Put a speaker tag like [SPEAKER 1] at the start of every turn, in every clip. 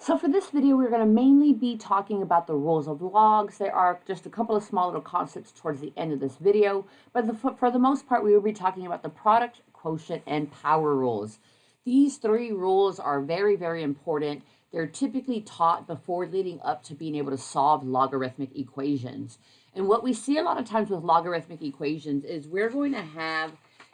[SPEAKER 1] So for this video, we're going to mainly be talking about the rules of logs. There are just a couple of small little concepts towards the end of this video, but for the most part, we will be talking about the product, quotient, and power rules. These three rules are very, very important. They're typically taught before leading up to being able to solve logarithmic equations. And what we see a lot of times with logarithmic equations is we're going to have,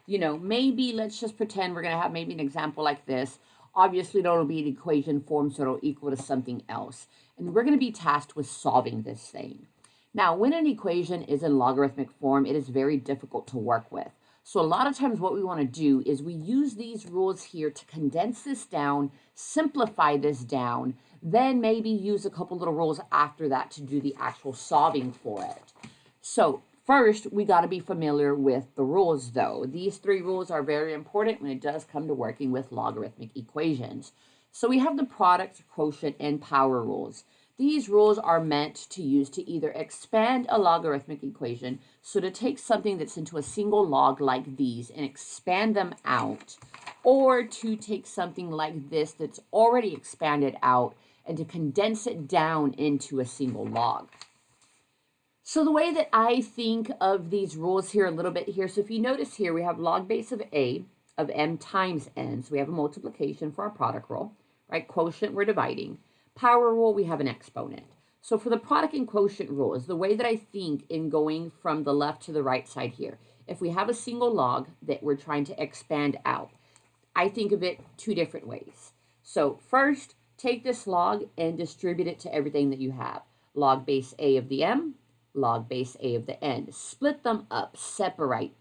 [SPEAKER 1] maybe let's just pretend we're going to have maybe an example like this. Obviously, it'll be an equation form, so it'll equal to something else. And we're going to be tasked with solving this thing. Now, when an equation is in logarithmic form, it is very difficult to work with. So a lot of times what we want to do is we use these rules here to condense this down, simplify this down, then maybe use a couple little rules after that to do the actual solving for it. So first, we got to be familiar with the rules, though. These three rules are very important when it does come to working with logarithmic equations. So we have the product, quotient, and power rules. These rules are meant to use to either expand a logarithmic equation, so to take something that's into a single log like these and expand them out, or to take something like this that's already expanded out and to condense it down into a single log. So the way that I think of these rules here a little bit here, so if you notice here, we have log base of a of m times n. So we have a multiplication for our product rule, right? Quotient, we're dividing. Power rule, we have an exponent. So for the product and quotient rules, the way that I think in going from the left to the right side here, if we have a single log that we're trying to expand out, I think of it two different ways. So first, take this log and distribute it to everything that you have. Log base a of the m, log base a of the n. Split them up, separate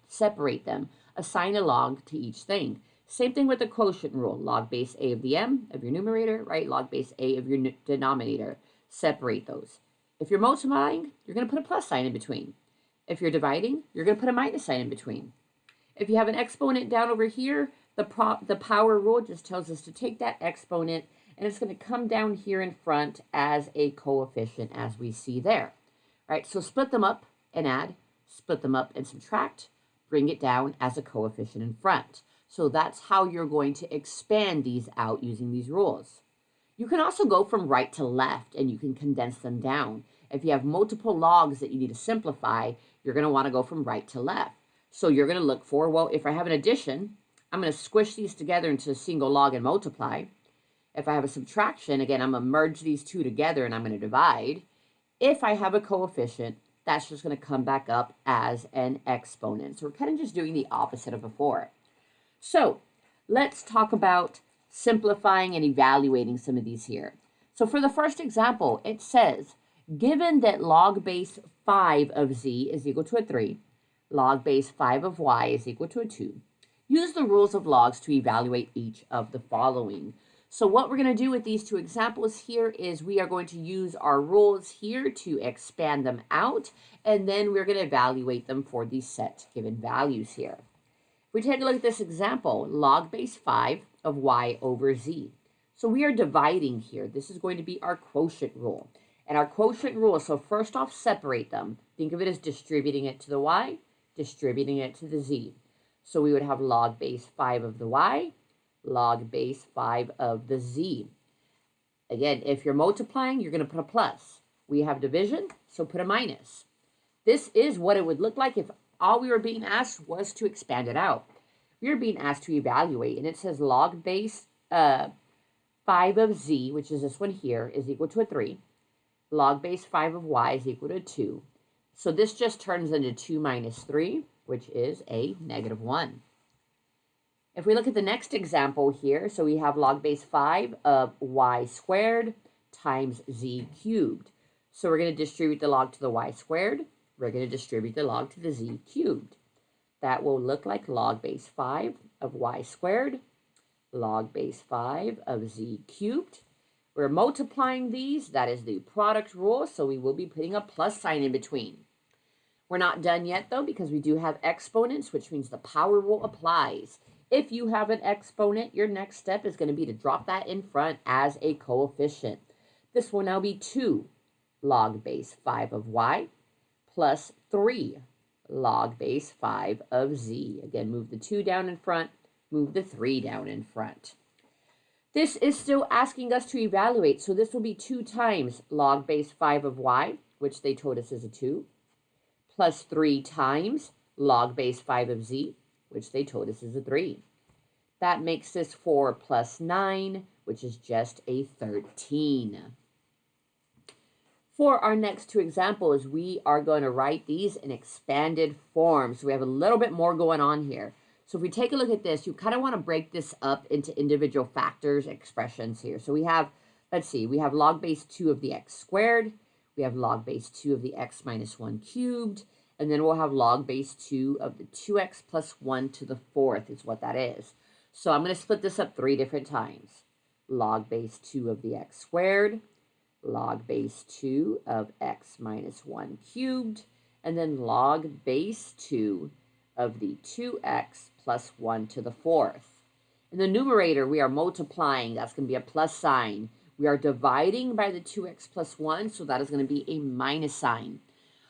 [SPEAKER 1] them, assign a log to each thing. Same thing with the quotient rule. Log base a of the m of your numerator, right? Log base a of your denominator. Separate those. If you're multiplying, you're going to put a plus sign in between. If you're dividing, you're going to put a minus sign in between. If you have an exponent down over here, the power rule just tells us to take that exponent and it's going to come down here in front as a coefficient, as we see there. Right, so split them up and add, split them up and subtract, bring it down as a coefficient in front. So that's how you're going to expand these out using these rules. You can also go from right to left and you can condense them down. If you have multiple logs that you need to simplify, you're going to want to go from right to left. So you're going to look for, well, if I have an addition, I'm going to squish these together into a single log and multiply. If I have a subtraction, again, I'm going to merge these two together and I'm going to divide. If I have a coefficient, that's just going to come back up as an exponent. So we're kind of just doing the opposite of before. So let's talk about simplifying and evaluating some of these here. So for the first example, it says, given that log base 5 of z is equal to a 3, log base 5 of y is equal to a 2, use the rules of logs to evaluate each of the following. So what we're going to do with these two examples here is we are going to use our rules here to expand them out, and then we're going to evaluate them for the set given values here. If we take a look at this example, log base 5 of y over z. So we are dividing here. This is going to be our quotient rule. And our quotient rule, so first off, separate them. Think of it as distributing it to the y, distributing it to the z. So we would have log base 5 of the y, log base 5 of the z. Again, if you're multiplying, you're going to put a plus. We have division, so put a minus. This is what it would look like if all we were being asked was to expand it out. We are being asked to evaluate, and it says log base 5 of z, which is this one here, is equal to a 3. Log base 5 of y is equal to 2. So this just turns into 2 minus 3, which is a negative 1. If we look at the next example here, so we have log base 5 of y squared times z cubed. So we're going to distribute the log to the y squared. We're going to distribute the log to the z cubed. That will look like log base 5 of y squared, log base 5 of z cubed. We're multiplying these. That is the product rule, so we will be putting a plus sign in between. We're not done yet, though, because we do have exponents, which means the power rule applies. If you have an exponent, your next step is going to be to drop that in front as a coefficient. This will now be 2 log base 5 of y plus 3 log base 5 of z. Again, move the 2 down in front, move the 3 down in front. This is still asking us to evaluate. So this will be 2 times log base 5 of y, which they told us is a 2, plus 3 times log base 5 of z, which they told us is a 3. That makes this 4 plus 9, which is just a 13. For our next two examples, we are going to write these in expanded form. So we have a little bit more going on here. So if we take a look at this, you kind of want to break this up into individual factors, expressions here. So we have, let's see, we have log base 2 of the x squared. We have log base 2 of the x minus 1 cubed. And then we'll have log base 2 of the 2x plus 1 to the 4th is what that is. So I'm going to split this up 3 different times. Log base 2 of the x squared, log base 2 of x minus 1 cubed, and then log base 2 of the 2x plus 1 to the 4th. In the numerator, we are multiplying. That's going to be a plus sign. We are dividing by the 2x plus 1, so that is going to be a minus sign.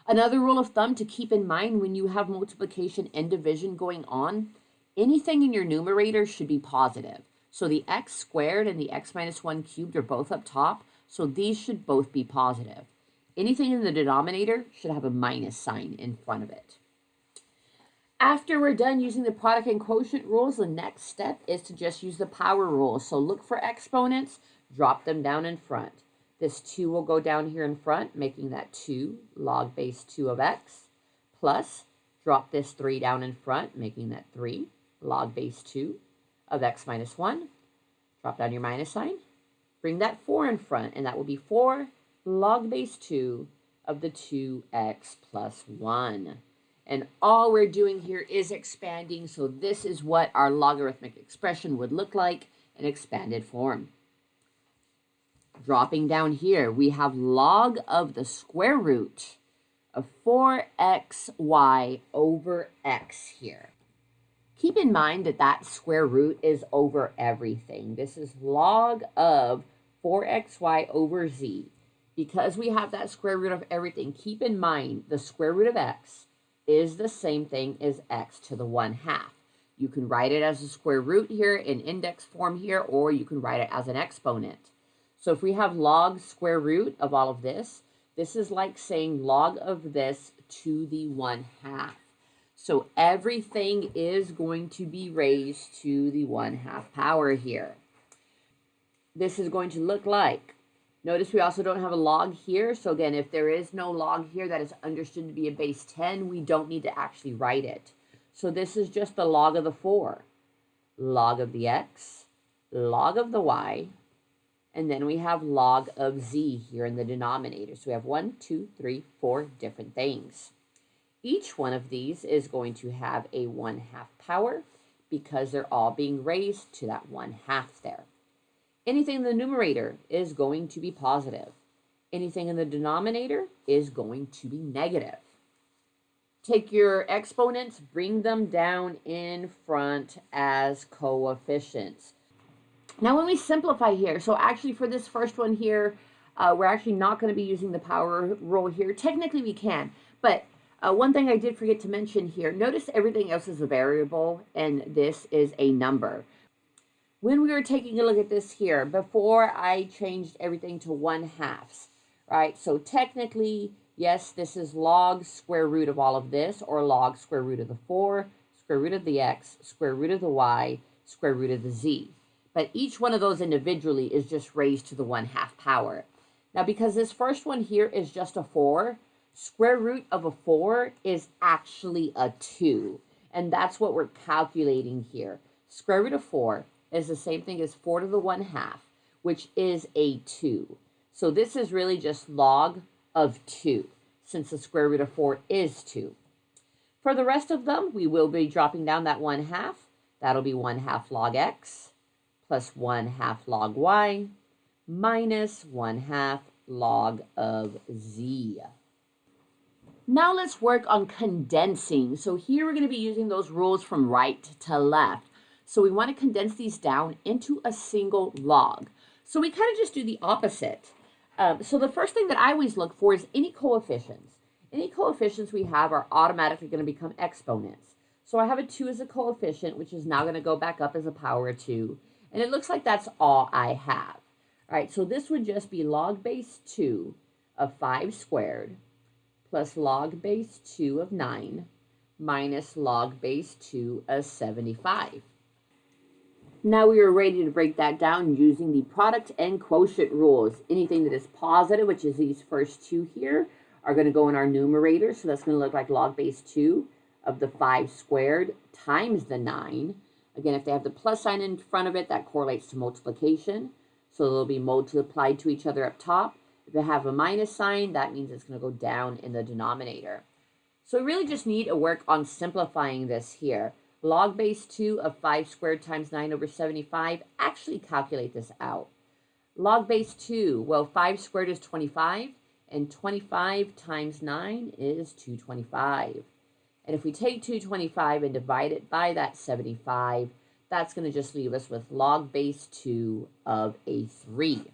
[SPEAKER 1] Another rule of thumb to keep in mind when you have multiplication and division going on, anything in your numerator should be positive. So the x squared and the x minus 1 cubed are both up top, so these should both be positive. Anything in the denominator should have a minus sign in front of it. After we're done using the product and quotient rules, the next step is to just use the power rule. So look for exponents, drop them down in front. This 2 will go down here in front, making that 2 log base 2 of x, plus drop this 3 down in front, making that 3 log base 2 of x minus 1. Drop down your minus sign. Bring that 4 in front, and that will be 4 log base 2 of the 2x plus 1. And all we're doing here is expanding, so this is what our logarithmic expression would look like in expanded form. Dropping down here, we have log of the square root of 4xy over x here. Keep in mind that that square root is over everything. This is log of 4xy over z. Because we have that square root of everything, keep in mind the square root of x is the same thing as x to the 1/2. You can write it as a square root here in index form here, or you can write it as an exponent. So if we have log square root of all of this, this is like saying log of this to the 1/2. So everything is going to be raised to the 1/2 power here. This is going to look like, notice we also don't have a log here. So again, if there is no log here that is understood to be a base 10, we don't need to actually write it. So this is just the log of the 4, log of the x, log of the y, and then we have log of z here in the denominator. So we have 1, 2, 3, 4 different things. Each one of these is going to have a 1/2 power because they're all being raised to that 1/2 there. Anything in the numerator is going to be positive. Anything in the denominator is going to be negative. Take your exponents, bring them down in front as coefficients. Now when we simplify here, so actually for this first one here, we're actually not going to be using the power rule here. Technically we can, but one thing I did forget to mention here, notice everything else is a variable and this is a number. When we were taking a look at this here, before I changed everything to 1/2, right? So technically, yes, this is log square root of all of this, or log square root of the 4, square root of the x, square root of the y, square root of the z. But each one of those individually is just raised to the 1/2 power. Now, because this first one here is just a 4, square root of a 4 is actually a 2. And that's what we're calculating here. Square root of 4 is the same thing as 4 to the 1/2, which is a 2. So this is really just log of 2, since the square root of 4 is 2. For the rest of them, we will be dropping down that 1/2. That'll be 1/2 log x plus 1/2 log y minus 1/2 log of z. Now let's work on condensing. So here we're going to be using those rules from right to left. So we want to condense these down into a single log. So we kind of just do the opposite. So the first thing that I always look for is any coefficients. Any coefficients we have are automatically going to become exponents. So I have a 2 as a coefficient, which is now going to go back up as a power of 2. And it looks like that's all I have. All right, so this would just be log base 2 of 5 squared plus log base 2 of 9 minus log base 2 of 75. Now we are ready to break that down using the product and quotient rules. Anything that is positive, which is these first two here, are going to go in our numerator. So that's going to look like log base 2 of the 5 squared times the 9. Again, if they have the plus sign in front of it, that correlates to multiplication. So they'll be multiplied to each other up top. If they have a minus sign, that means it's going to go down in the denominator. So we really just need to work on simplifying this here. Log base 2 of 5 squared times 9 over 75, actually calculate this out. Log base 2, well, 5 squared is 25, and 25 times 9 is 225. And if we take 225 and divide it by that 75, that's going to just leave us with log base 2 of a 3.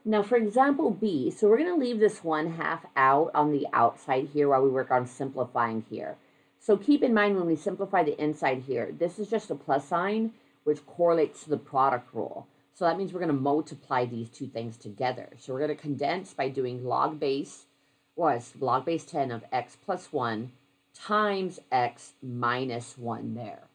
[SPEAKER 1] Now for example B, so we're going to leave this 1/2 out on the outside here while we work on simplifying here. So keep in mind when we simplify the inside here, this is just a plus sign, which correlates to the product rule. So that means we're going to multiply these two things together. So we're going to condense by doing log base 10 of x plus 1 times x minus 1 there.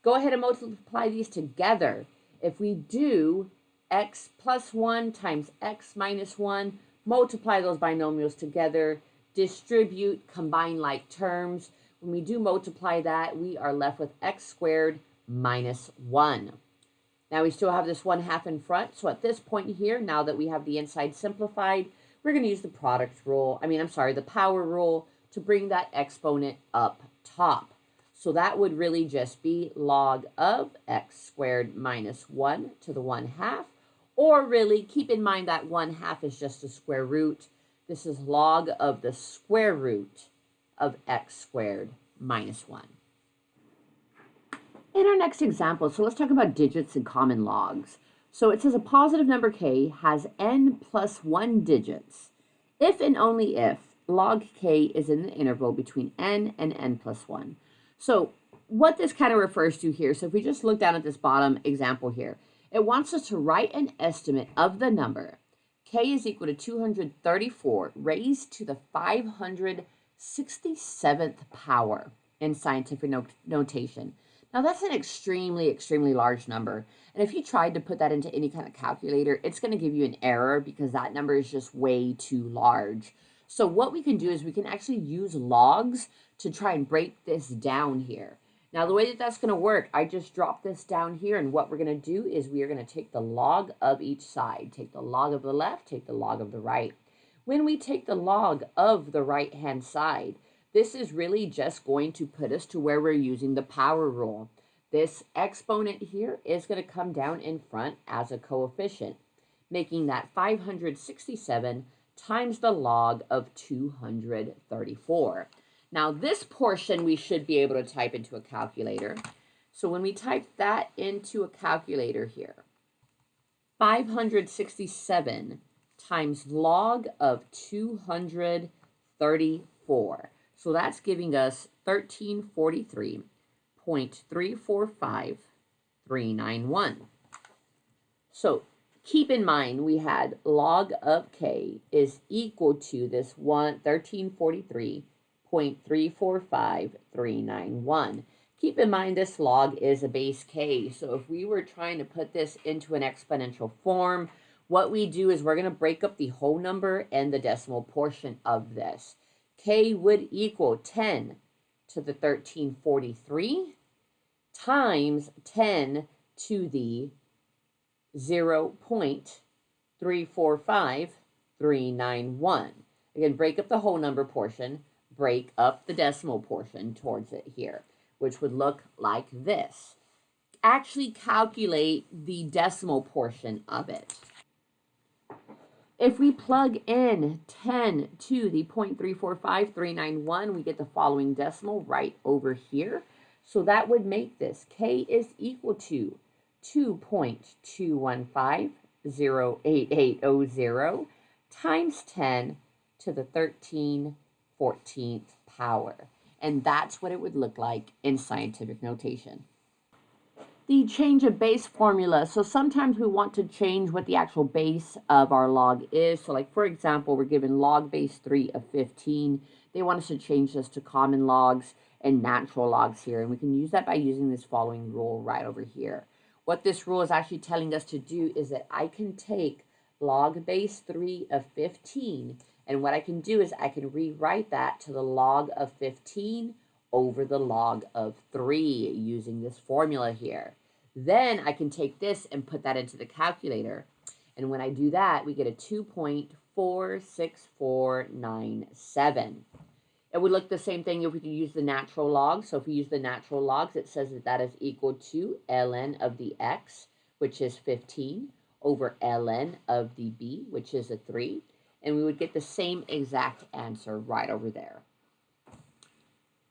[SPEAKER 1] Go ahead and multiply these together. If we do x plus 1 times x minus 1, multiply those binomials together, distribute, combine like terms. When we do multiply that, we are left with x squared minus 1. Now we still have this 1/2 in front, so at this point here, now that we have the inside simplified, we're going to use the the power rule to bring that exponent up top. So that would really just be log of x squared minus 1 to the 1/2, or really keep in mind that 1/2 is just a square root. This is log of the square root of x squared minus 1. In our next example, so let's talk about digits and common logs. So it says a positive number k has n plus 1 digits if and only if log k is in the interval between n and n plus 1. So what this kind of refers to here, so if we just look down at this bottom example here, it wants us to write an estimate of the number k is equal to 234 raised to the 567th power in scientific notation. Now that's an extremely, extremely large number. And if you tried to put that into any kind of calculator, it's going to give you an error because that number is just way too large. So what we can do is we can actually use logs to try and break this down here. Now the way that that's going to work, I just dropped this down here, and what we're going to do is we are going to take the log of each side. Take the log of the left, take the log of the right. When we take the log of the right-hand side, this is really just going to put us to where we're using the power rule. This exponent here is going to come down in front as a coefficient, making that 567 times the log of 234. Now this portion we should be able to type into a calculator. So when we type that into a calculator here, 567 times log of 234. So that's giving us 1343.345391. So keep in mind we had log of k is equal to this 1343.345391. Keep in mind this log is a base k, so if we were trying to put this into an exponential form, what we do is we're going to break up the whole number and the decimal portion of this. K would equal 10 to the 1343 times 10 to the 0.345391. Again, break up the whole number portion, break up the decimal portion towards it here, which would look like this. Actually calculate the decimal portion of it. If we plug in 10 to the 0.345391, we get the following decimal right over here. So that would make this k is equal to 2.2150880 times 10 to the 13/14th power. And that's what it would look like in scientific notation. The change of base formula. So sometimes we want to change what the actual base of our log is. So like for example, we're given log base 3 of 15. They want us to change this to common logs and natural logs here. And we can use that by using this following rule right over here. What this rule is actually telling us to do is that I can take log base 3 of 15, and what I can do is I can rewrite that to the log of 15 over the log of 3 using this formula here. Then I can take this and put that into the calculator. And when I do that, we get a 2.46497. It would look the same thing if we could use the natural logs. So if we use the natural logs, it says that that is equal to ln of the x, which is 15, over ln of the b, which is a 3. And we would get the same exact answer right over there.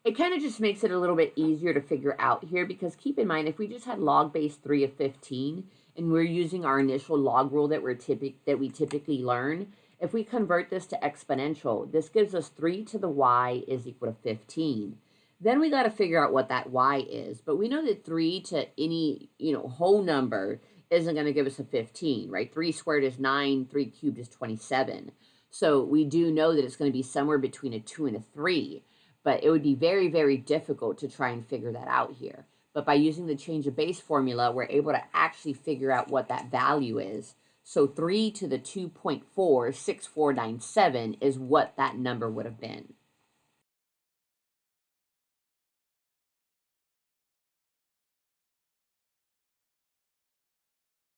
[SPEAKER 1] It kind of just makes it a little bit easier to figure out here, because keep in mind, if we just had log base 3 of 15 and we're using our initial log rule that we typically learn, if we convert this to exponential, this gives us 3 to the y is equal to 15. Then we got to figure out what that y is. But we know that 3 to any, whole number isn't going to give us a 15, right? 3 squared is 9, 3 cubed is 27. So we do know that it's going to be somewhere between a 2 and a 3. But it would be very, very difficult to try and figure that out here. But by using the change of base formula, we're able to actually figure out what that value is. So 3 to the 2.46497 is what that number would have been.